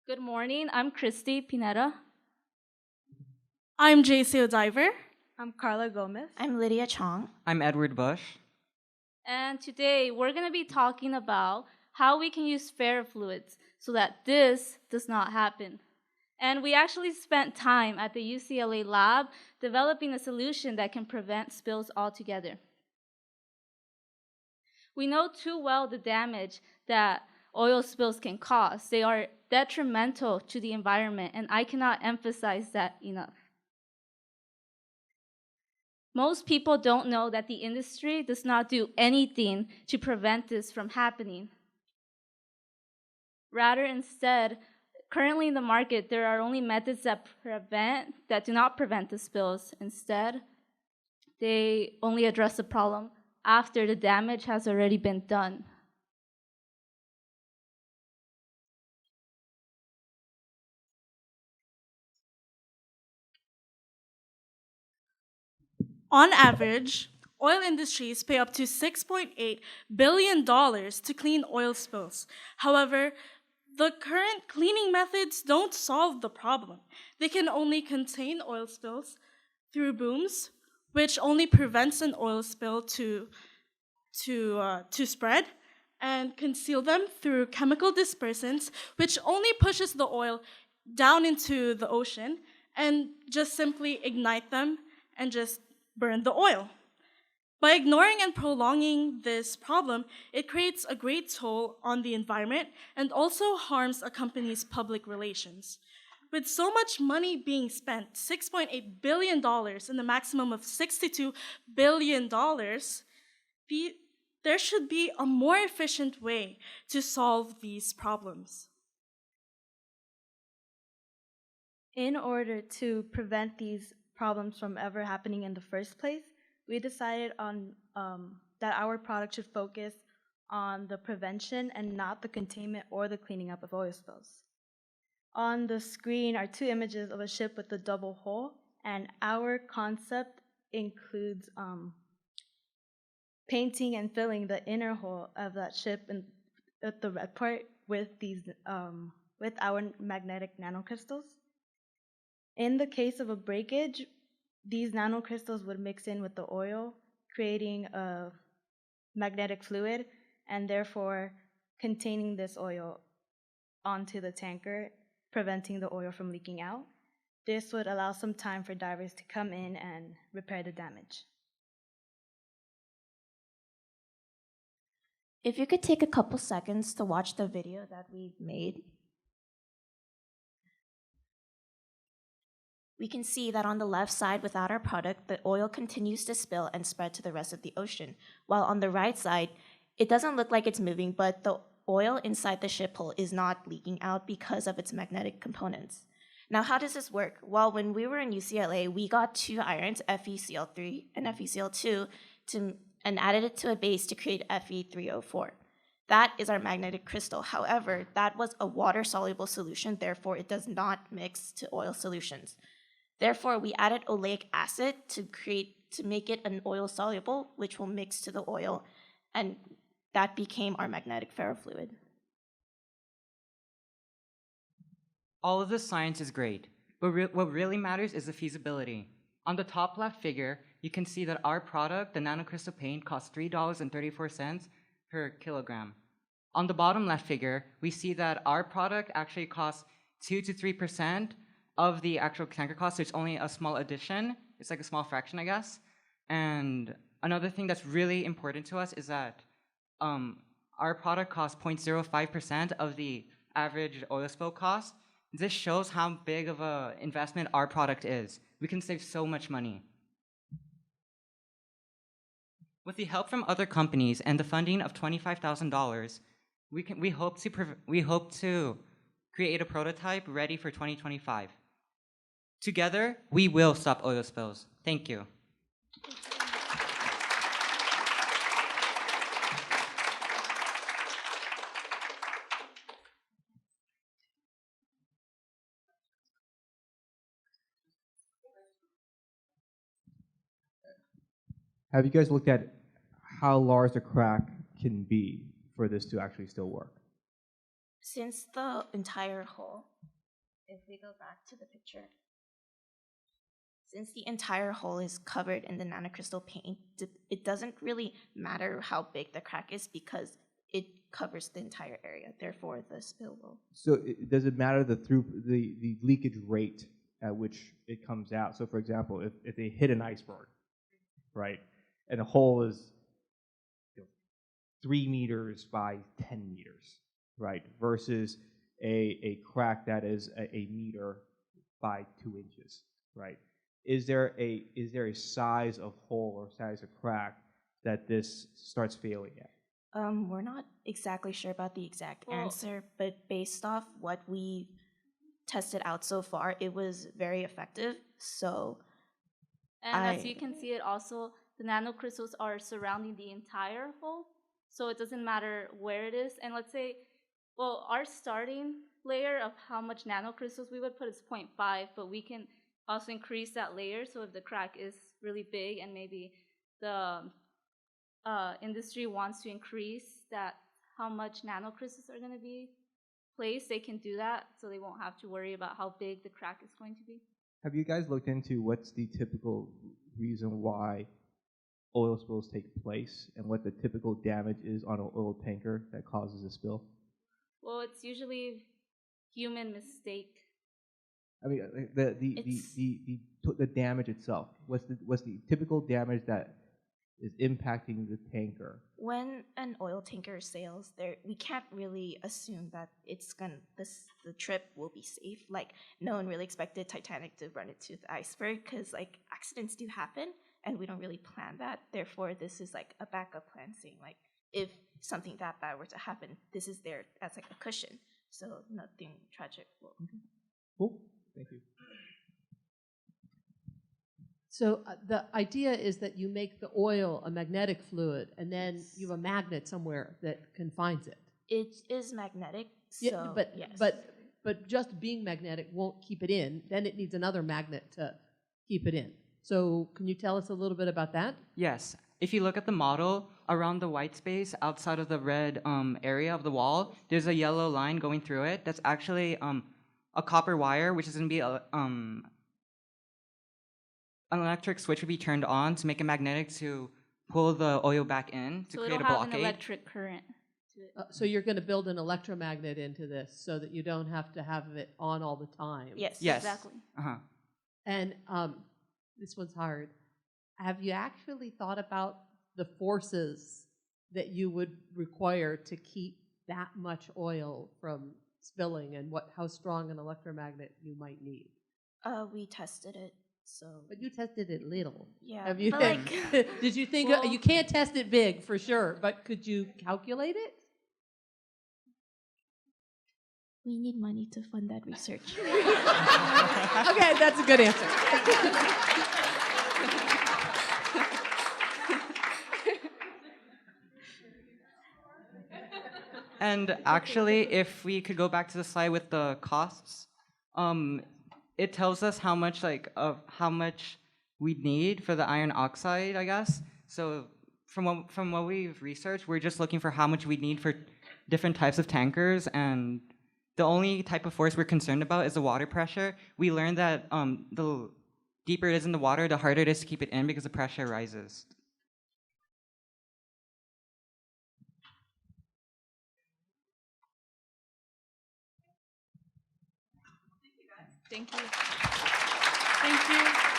Good morning. I'm Christy Pineda. I'm JC O'Diver. I'm Carla Gomez. I'm Lydia Chong. I'm Edward Bush. And today we're going to be talking about how we can use ferrofluids so that this does not happen. And we actually spent time at the UCLA lab developing a solution that can prevent spills altogether. We know too well the damage that oil spills can cause. They are detrimental to the environment, and I cannot emphasize that enough. Most people don't know that the industry does not do anything to prevent this from happening. Rather, instead, currently in the market, there are only methods that do not prevent the spills. Instead, they only address the problem after the damage has already been done. On average, oil industries pay up to $6.8 billion to clean oil spills. However, the current cleaning methods don't solve the problem. They can only contain oil spills through booms, which only prevents an oil spill to spread, and conceal them through chemical dispersants, which only pushes the oil down into the ocean and just simply ignite them and just burn the oil. By ignoring and prolonging this problem, it creates a great toll on the environment and also harms a company's public relations. With so much money being spent, $6.8 billion and a maximum of $62 billion, there should be a more efficient way to solve these problems. In order to prevent these problems from ever happening in the first place, we decided on that our product should focus on the prevention and not the containment or the cleaning up of oil spills. On the screen are two images of a ship with a double hull, and our concept includes painting and filling the inner hull of that ship and at the red part with with our magnetic nanocrystals. In the case of a breakage, these nanocrystals would mix in with the oil, creating a magnetic fluid and therefore containing this oil onto the tanker, preventing the oil from leaking out. This would allow some time for divers to come in and repair the damage. If you could take a couple seconds to watch the video that we made. We can see that on the left side, without our product, the oil continues to spill and spread to the rest of the ocean. While on the right side, it doesn't look like it's moving, but the oil inside the ship hull is not leaking out because of its magnetic components. Now, how does this work? Well, when we were in UCLA, we got two irons, FeCl3 and FeCl2, and added it to a base to create Fe3O4. That is our magnetic crystal. However, that was a water-soluble solution, therefore it does not mix to oil solutions. Therefore, we added oleic acid to make it an oil soluble, which will mix to the oil, and that became our magnetic ferrofluid. All of this science is great, but what really matters is the feasibility. On the top left figure, you can see that our product, the nanocrystal paint, costs $3.34 per kilogram. On the bottom left figure, we see that our product actually costs 2 to 3% of the actual tanker cost, so it's only a small addition. It's like a small fraction, I guess. And another thing that's really important to us is that our product costs 0.05% of the average oil spill cost. This shows how big of an investment our product is. We can save so much money. With the help from other companies and the funding of $25,000, we hope to create a prototype ready for 2025. Together, we will stop oil spills. Thank you. Have you guys looked at how large the crack can be for this to actually still work? Since the entire hole, if we go back to the picture, since the entire hole is covered in the nanocrystal paint, it doesn't really matter how big the crack is because it covers the entire area. Therefore, the spill will. So does it matter the leakage rate at which it comes out? So for example, if they hit an iceberg, right, and the hole is 3 meters by 10 meters, right, versus a crack that is a meter by 2 inches, right? Is there a size of hole or size of crack that this starts failing at? We're not exactly sure about the exact answer, but based off what we tested out so far, it was very effective. So, and as you can see, it also the nanocrystals are surrounding the entire hole, so it doesn't matter where it is. And let's say, well, our starting layer of how much nanocrystals we would put is 0.5, but we can also increase that layer. So if the crack is really big and maybe the industry wants to increase that how much nanocrystals are going to be placed, they can do that, so they won't have to worry about how big the crack is going to be. Have you guys looked into what's the typical reason why oil spills take place and what the typical damage is on an oil tanker that causes a spill? Well, it's usually human mistake. I mean, the damage itself. What's the typical damage that is impacting the tanker? when an oil tanker sails, we can't really assume that the trip will be safe. Like, no one really expected Titanic to run into the iceberg because like accidents do happen, and we don't really plan that. Therefore, this is like a backup plan, saying like if something that bad were to happen, this is there as like a cushion, so nothing tragic will. Cool. Thank you. So the idea is that you make the oil a magnetic fluid, and then you have a magnet somewhere that confines it. It is magnetic, so Yeah, but, yes. but just being magnetic won't keep it in. Then it needs another magnet to keep it in. So can you tell us a little bit about that? Yes. If you look at the model, around the white space outside of the red area of the wall, there's a yellow line going through it. That's actually a copper wire, which is going to be an electric switch would be turned on to make it magnetic to pull the oil back in to So create it'll a have blockade. an electric current to it. So you're going to build an electromagnet into this so that you don't have to have it on all the time. Yes. Yes. Exactly. Uh-huh. And this one's hard. Have you actually thought about the forces that you would require to keep that much oil from spilling, and how strong an electromagnet you might need? We tested it, so. But you tested it little. Yeah, Have you? but like, Did you think Well- you can't test it big for sure? But could you calculate it? we need money to fund that research. Okay, that's a good answer. And actually, if we could go back to the slide with the costs, it tells us how much we need for the iron oxide, I guess. So from what we've researched, we're just looking for how much we need for different types of tankers, and the only type of force we're concerned about is the water pressure. We learned that the deeper it is in the water, the harder it is to keep it in because the pressure rises. Thank you. Thank you.